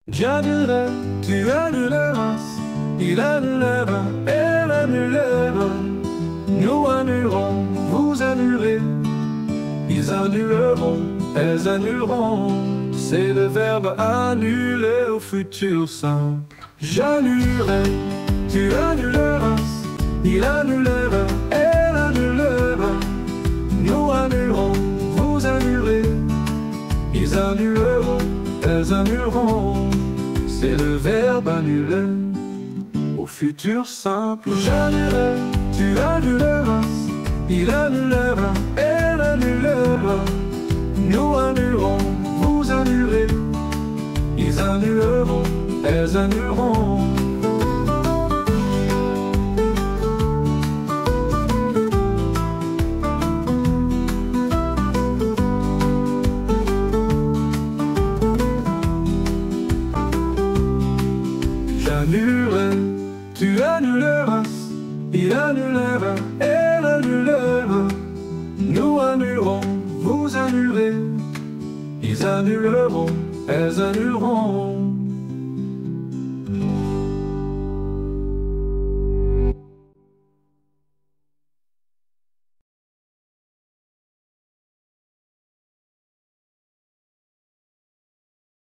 J'annulerai, tu annuleras, il annulera, elle annulera. Nous annulerons, vous annulez, ils annuleront, elles annuleront. C'est le verbe annuler au futur simple. J'annulerai, tu annuleras, il annulera, elle annulera. Nous annulerons, vous annulez, ils annuleront, elles annuleront. C'est le verbe annuler au futur simple. J'annulerai, tu annuleras, il annulera, elle annulera. Nous annulerons, vous annulez, ils annuleront, elles annuleront. J'annulerai, tu annuleras, il annulera, elle annulera. Nous annulerons, vous annulez, ils annuleront, elles annuleront.